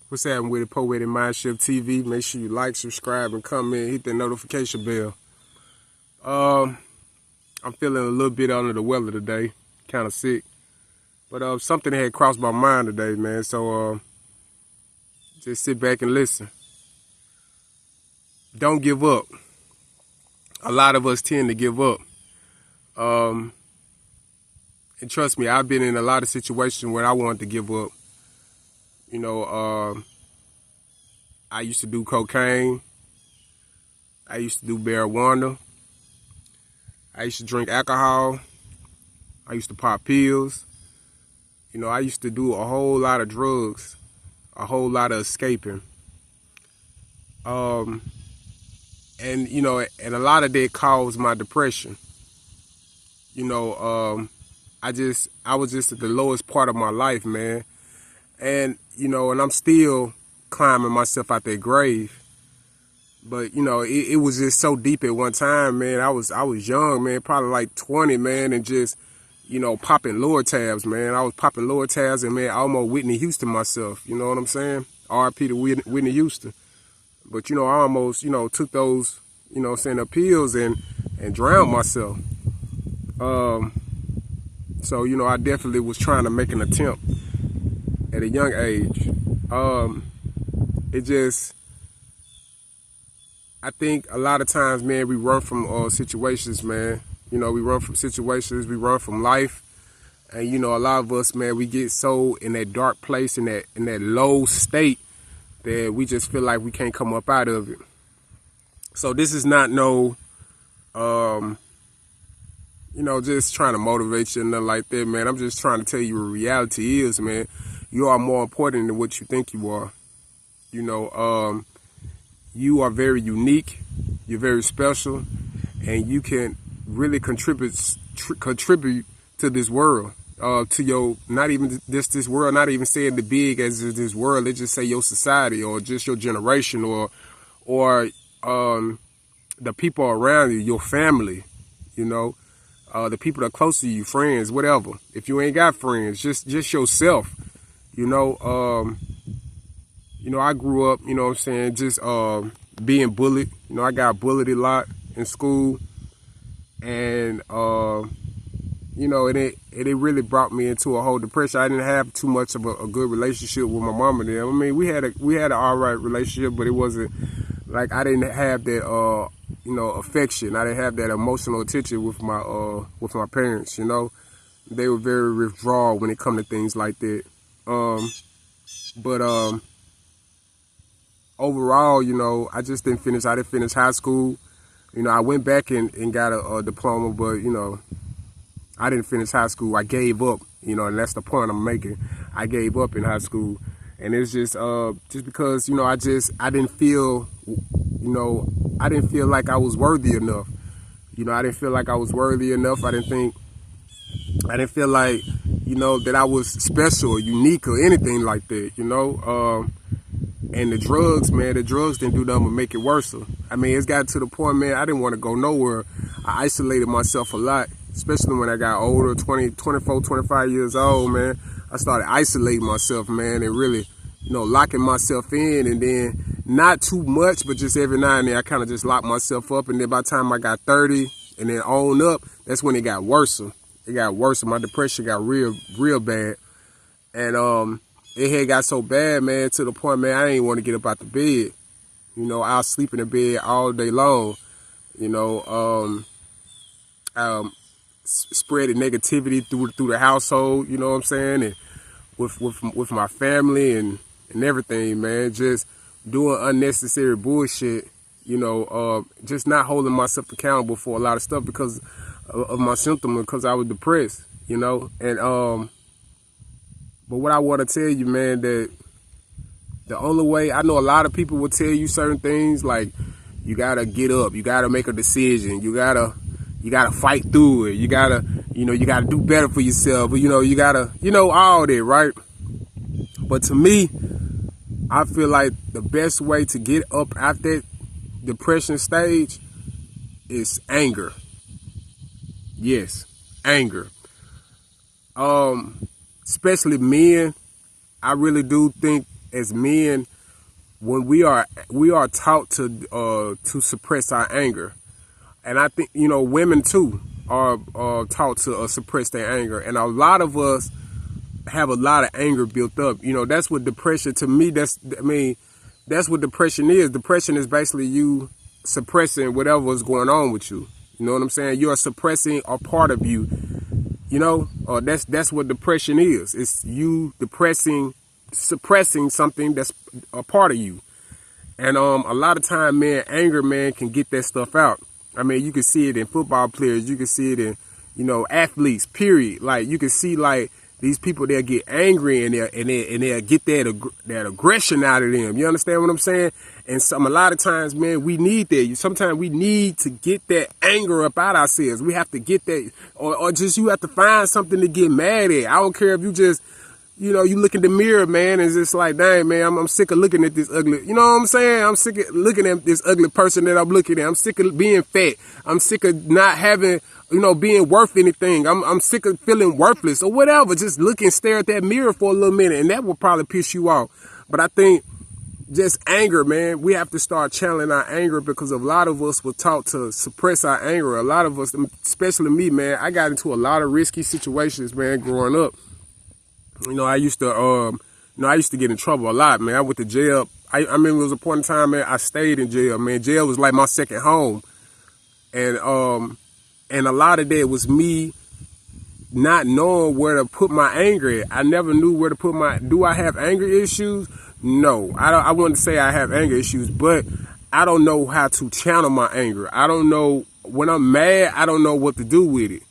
What's happening with it? Poetic Mindship TV. Make sure you like, subscribe, and comment. Hit the notification bell. I'm feeling a little bit under the weather today. Kind of sick. But something had crossed my mind today, man. So just sit back and listen. Don't give up. A lot of us tend to give up. And trust me, I've been in a lot of situations where I wanted to give up. You know, I used to do cocaine. I used to do marijuana. I used to drink alcohol. I used to pop pills. You know, I used to do a whole lot of drugs, a whole lot of escaping. And you know, and a lot of that caused my depression. You know, I was just at the lowest part of my life, man. And, you know, and I'm still climbing myself out that grave. But, you know, it was just so deep at one time, man. I was young, man, probably like 20, man, and just, you know, popping lower tabs, man. I was popping lower tabs and, man, I almost Whitney Houston myself, you know what I'm saying? R.I.P. to Whitney Houston. But, you know, I almost, you know, took those, you know, saying the pills and drowned myself. So, you know, I definitely was trying to make an attempt at a young age. I think a lot of times, man, we run from situations, man. You know, we run from situations, we run from life. And, you know, a lot of us, man, we get so in that dark place, in that low state, that we just feel like we can't come up out of it. So this is not no, you know, just trying to motivate you and nothing like that, man. I'm just trying to tell you what reality is, man. You are more important than what you think you are. You know, you are very unique, you're very special, and you can really contribute to this world, to your, not even just this world, not even saying the big as this world, let's just say your society or just your generation or the people around you, your family, you know, the people that are close to you, friends, whatever. If you ain't got friends, just yourself, you know. You know, I grew up, you know what I'm saying, just being bullied. You know, I got bullied a lot in school. And, you know, it really brought me into a whole depression. I didn't have too much of a good relationship with my mom and them. I mean, we had an all right relationship, but it wasn't, like, I didn't have that, you know, affection. I didn't have that emotional attention with my parents, you know. They were very withdrawal when it come to things like that. But overall, you know, I didn't finish high school. You know, I went back and got a diploma, but, you know, I didn't finish high school. I gave up, you know, and that's the point I'm making. I gave up in high school. And it's just because, you know, I didn't feel, you know, I didn't feel like I was worthy enough. You know, I didn't feel like I was worthy enough. I didn't feel like, you know, that I was special or unique or anything like that, you know. And the drugs, man, didn't do nothing but make it worse. I mean, it's got to the point, man, I didn't want to go nowhere. I isolated myself a lot, especially when I got older, 24, 25 years old, man. I started isolating myself, man, and really, you know, locking myself in. And then not too much, but just every now and then I kind of just locked myself up. And then by the time I got 30 and then on up, that's when it got worse. It got worse. My depression got real bad. And it had got so bad, man, to the point, man, I didn't want to get up out the bed. You know, I'll sleep in the bed all day long. You know, spreading negativity through the household. You know what I'm saying? And with my family and everything, man, just doing unnecessary bullshit. You know, just not holding myself accountable for a lot of stuff because of my symptoms, because I was depressed. You know, and but what I want to tell you, man, that the only way, I know a lot of people will tell you certain things like you gotta get up, you gotta make a decision, you gotta fight through it, you gotta do better for yourself, you know, you gotta, you know, all that, right? But to me, I feel like the best way to get up out that depression stage is anger. Yes, anger. Especially men, I really do think as men, when we are taught to suppress our anger, and I think women too are taught to suppress their anger, and a lot of us have a lot of anger built up. That's what depression, to me, that's what depression is. Depression is basically you suppressing whatever's going on with you. You know what I'm saying? You are suppressing a part of you. That's what depression is. It's you suppressing something that's a part of you. And a lot of time, man, anger, man, can get that stuff out. I mean, you can see it in football players. You can see it in, athletes, period. Like, you can see, like, these people, they'll get angry and they'll get that aggression out of them. You understand what I'm saying? And a lot of times, man, we need that. Sometimes we need to get that anger up out ourselves. We have to get that, or just you have to find something to get mad at. I don't care if you just, you look in the mirror, man, and it's just like, dang, man, I'm sick of looking at this ugly, you know what I'm saying? I'm sick of looking at this ugly person that I'm looking at. I'm sick of being fat. I'm sick of not having, being worth anything. I'm sick of feeling worthless or whatever. Just stare at that mirror for a little minute, and that will probably piss you off. But I think just anger, man, we have to start channeling our anger, because a lot of us were taught to suppress our anger. A lot of us, especially me, man, I got into a lot of risky situations, man, growing up. I used to get in trouble a lot, man. I went to jail. I remember it was a point in time, man, I stayed in jail, man. Jail was like my second home. And a lot of that was me not knowing where to put my anger at. I never knew where to put do I have anger issues? No, I wouldn't say I have anger issues, but I don't know how to channel my anger. I don't know, when I'm mad, I don't know what to do with it.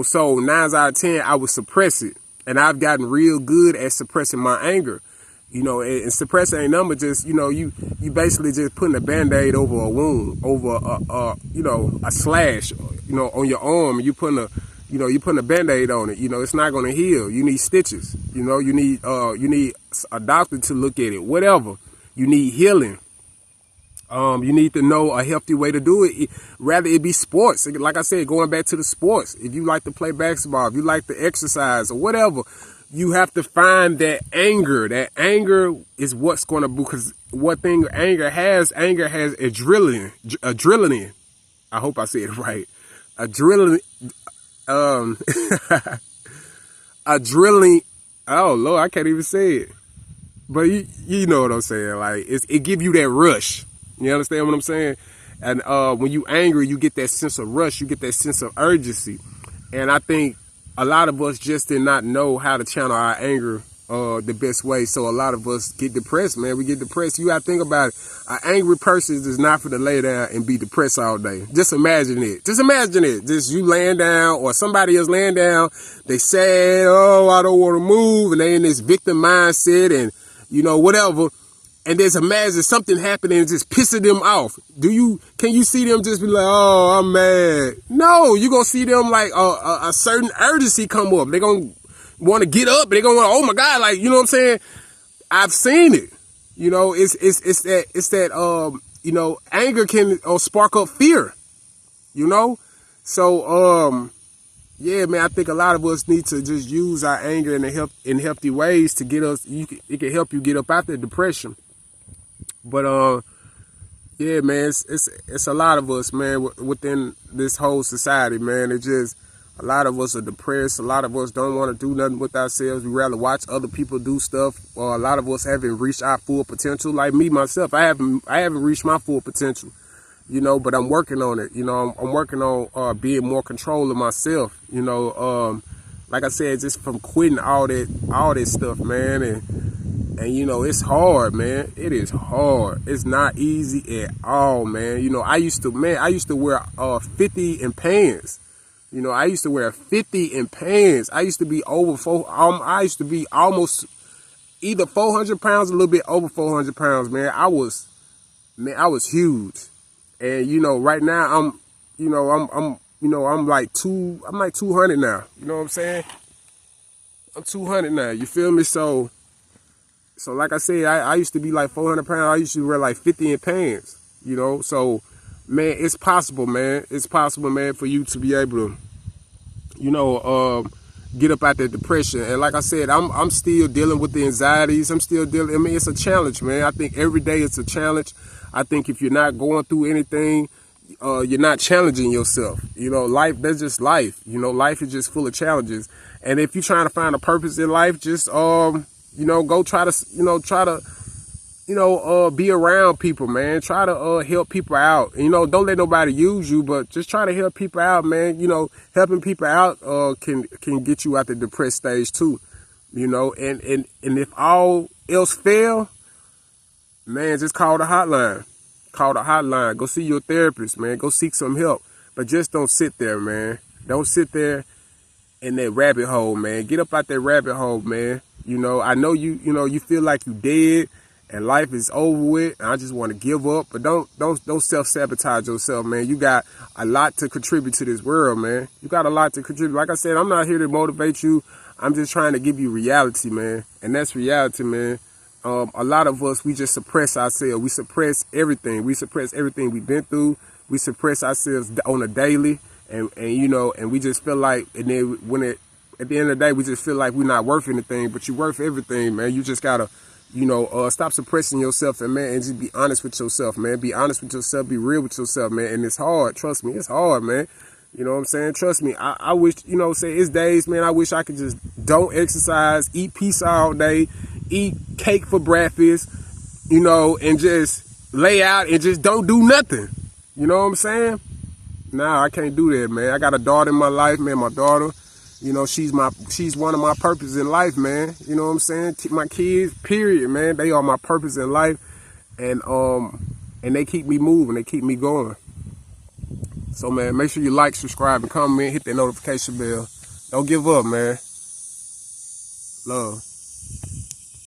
So 9 out of 10, I would suppress it. And I've gotten real good at suppressing my anger. And suppressing ain't nothing but just, you basically just putting a Band-Aid over a wound, over a slash, on your arm. You putting a Band-Aid on it. It's not going to heal. You need stitches. You need a doctor to look at it. Whatever. You need healing. You need to know a healthy way to do it. Rather it be sports. Like I said, going back to the sports. If you like to play basketball, if you like to exercise or whatever, you have to find that anger. That anger is what's going to, because what thing anger has adrenaline. Adrenaline. I hope I said it right. Adrenaline. Adrenaline. Oh Lord, I can't even say it. But you know what I'm saying. Like it give you that rush. You understand what I'm saying? And when you angry, you get that sense of rush. You get that sense of urgency. And I think a lot of us just did not know how to channel our anger the best way. So a lot of us get depressed, man. We get depressed. You got to think about it. An angry person is not for to lay down and be depressed all day. Just imagine it. Just imagine it. Just you laying down or somebody else laying down. They sad, oh, I don't want to move. And they in this victim mindset and, whatever. And just imagine something happening and just pissing them off. Can you see them just be like, oh, I'm mad? No, you're going to see them like a certain urgency come up. They're going to want to get up. They're going to want, oh my God, like, you know what I'm saying? I've seen it. It's that anger can spark up fear, So, yeah, man, I think a lot of us need to just use our anger in healthy ways to get us, it can help you get up out that depression. But, yeah, man, it's a lot of us, man, within this whole society, man. It's just, a lot of us are depressed. A lot of us don't want to do nothing with ourselves. We rather watch other people do stuff. Or a lot of us haven't reached our full potential. Like me, myself, I haven't reached my full potential, but I'm working on it. I'm working on being more control of myself, like I said, just from quitting all that stuff, man. And it's hard, man. It is hard. It's not easy at all, man. I used to wear 50 in pants. I used to wear 50 in pants. I used to be I used to be almost either 400 pounds, a little bit over 400 pounds, man. I was huge. And, right now I'm like 200 now. You know what I'm saying? I'm 200 now. You feel me? So like I said, I used to be like 400 pounds. I used to wear like 50 in pants, So, man, it's possible, man. It's possible, man, for you to be able to, get up out that depression. And like I said, I'm still dealing with the anxieties. I'm still dealing. I mean, it's a challenge, man. I think every day it's a challenge. I think if you're not going through anything, you're not challenging yourself. You know, life, that's just life. You know, life is just full of challenges. And if you're trying to find a purpose in life, just, you know, go try to, be around people, man. Try to help people out. You know, don't let nobody use you, but just try to help people out, man. You know, helping people out can get you out the depressed stage too. You know, and if all else fail, man, just call the hotline. Call the hotline. Go see your therapist, man. Go seek some help. But just don't sit there, man. Don't sit there in that rabbit hole, man. Get up out that rabbit hole, man. You know, I know you feel like you dead and life is over with, and I just want to give up. But don't self-sabotage yourself, man. You got a lot to contribute to this world, man. You got a lot to contribute. Like I said, I'm not here to motivate you. I'm just trying to give you reality, man. And that's reality, man. A lot of us, we just suppress ourselves. We suppress everything. We suppress everything we've been through. We suppress ourselves on a daily, and we just feel like, and then at the end of the day, we just feel like we're not worth anything, but you're worth everything, man. You just gotta, stop suppressing yourself, and man, and just be honest with yourself, man. Be honest with yourself. Be real with yourself, man. And it's hard. Trust me, it's hard, man. You know what I'm saying? Trust me. I wish, it's days, man, I wish I could just don't exercise, eat pizza all day, eat cake for breakfast, and just lay out and just don't do nothing. You know what I'm saying? Nah, I can't do that, man. I got a daughter in my life, man. My daughter, she's one of my purposes in life, man. You know what I'm saying? My kids, period, man. They are my purpose in life, and they keep me moving. They keep me going. So, man, make sure you like, subscribe, and comment. Hit that notification bell. Don't give up, man. Love.